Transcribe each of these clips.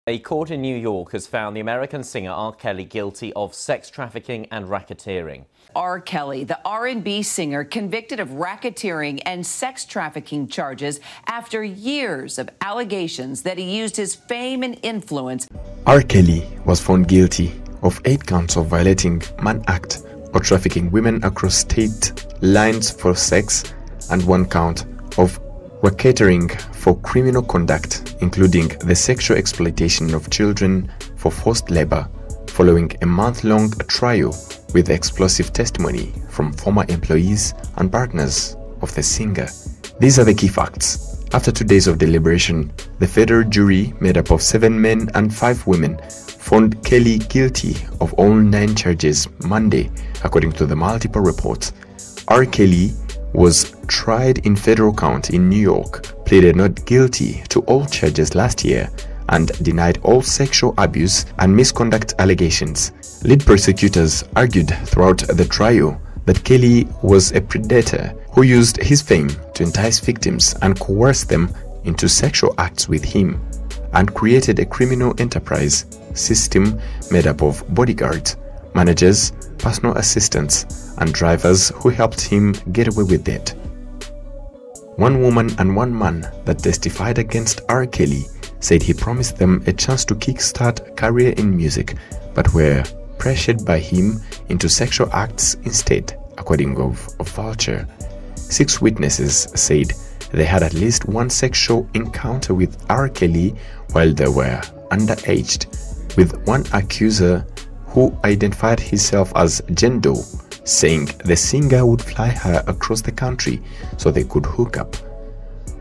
A court in New York has found the American singer R. Kelly guilty of sex trafficking and racketeering. R. Kelly, the R&B singer, convicted of racketeering and sex trafficking charges after years of allegations that he used his fame and influence. R. Kelly was found guilty of 8 counts of violating Mann Act or trafficking women across state lines for sex and 1 count of racketeering for criminal conduct, including the sexual exploitation of children for forced labor, following a month-long trial with explosive testimony from former employees and partners of the singer. These are the key facts. After 2 days of deliberation, the federal jury, made up of 7 men and 5 women, found Kelly guilty of all 9 charges Monday, according to the multiple reports. R. Kelly was tried in federal court in New York, pleaded not guilty to all charges last year, and denied all sexual abuse and misconduct allegations. Lead prosecutors argued throughout the trial that Kelly was a predator who used his fame to entice victims and coerce them into sexual acts with him, and created a criminal enterprise system made up of bodyguards, managers, personal assistants, and drivers who helped him get away with it. 1 woman and 1 man that testified against R. Kelly said he promised them a chance to kickstart a career in music, but were pressured by him into sexual acts instead, according to Vulture. 6 witnesses said they had at least 1 sexual encounter with R. Kelly while they were underaged, with 1 accuser who identified himself as Jendo, saying the singer would fly her across the country so they could hook up.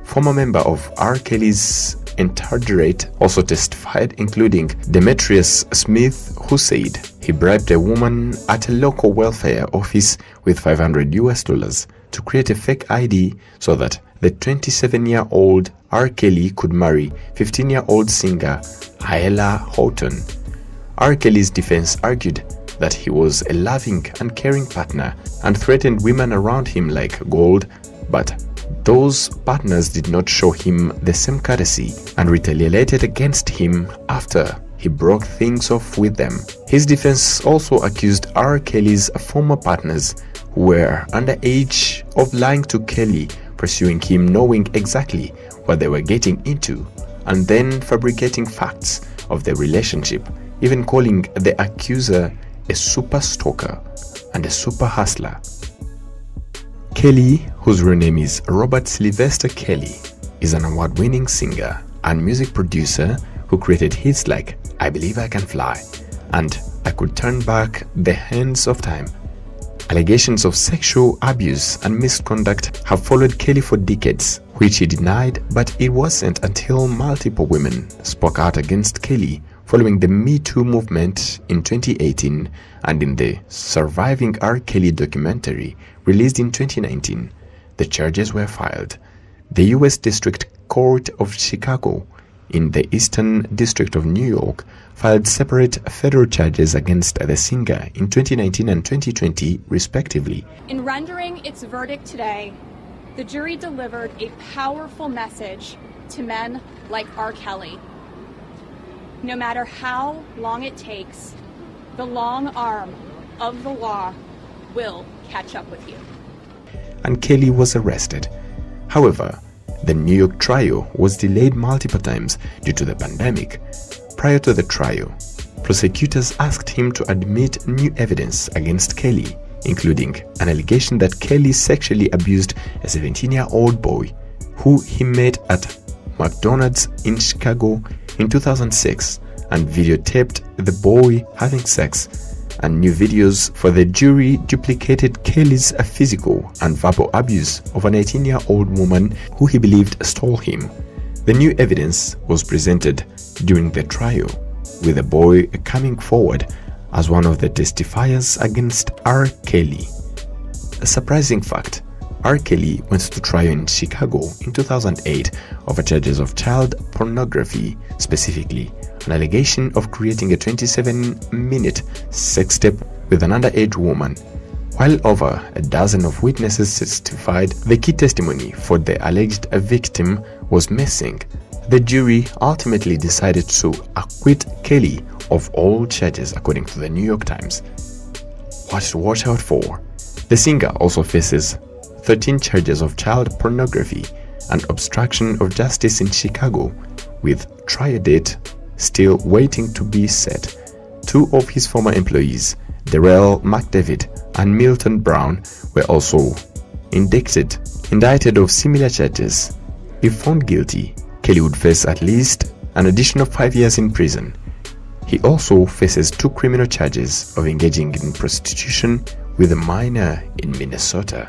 Former member of R. Kelly's entourage also testified, including Demetrius Smith, who said he bribed a woman at a local welfare office with $500 to create a fake ID so that the 27-year-old R. Kelly could marry 15-year-old singer Ayala Houghton. R. Kelly's defense argued that he was a loving and caring partner and threatened women around him like gold, but those partners did not show him the same courtesy and retaliated against him after he broke things off with them. His defense also accused R. Kelly's former partners, who were underage, of lying to Kelly, pursuing him knowing exactly what they were getting into, and then fabricating facts of the relationship, even calling the accuser a super stalker and a super hustler. Kelly, whose real name is Robert Sylvester Kelly, is an award-winning singer and music producer who created hits like I Believe I Can Fly and I Could Turn Back the Hands of Time. Allegations of sexual abuse and misconduct have followed Kelly for decades, which he denied, but it wasn't until multiple women spoke out against Kelly following the Me Too movement in 2018 and in the Surviving R. Kelly documentary released in 2019. The charges were filed. The U.S. District Court of Chicago in the Eastern District of New York filed separate federal charges against the singer in 2019 and 2020, respectively. In rendering its verdict today, the jury delivered a powerful message to men like R. Kelly. No matter how long it takes, the long arm of the law will catch up with you. And Kelly was arrested. However, the New York trial was delayed multiple times due to the pandemic. Prior to the trial, prosecutors asked him to admit new evidence against Kelly, including an allegation that Kelly sexually abused a 17-year-old boy who he met at McDonald's in Chicago in 2006 and videotaped the boy having sex, and new videos for the jury duplicated Kelly's physical and verbal abuse of an 18-year-old woman who he believed stole him. The new evidence was presented during the trial, with the boy coming forward as one of the testifiers against R. Kelly. A surprising fact: R. Kelly went to trial in Chicago in 2008 over charges of child pornography, specifically an allegation of creating a 27-minute sex tape with an underage woman. While over a dozen of witnesses testified, the key testimony for the alleged victim was missing. The jury ultimately decided to acquit Kelly of all charges, according to the New York Times. What to watch out for? The singer also faces 13 charges of child pornography and obstruction of justice in Chicago, with trial date still waiting to be set. Two of his former employees, Darrell McDavid and Milton Brown, were also indicted of similar charges. If found guilty, Kelly would face at least an additional 5 years in prison. He also faces 2 criminal charges of engaging in prostitution with a minor in Minnesota.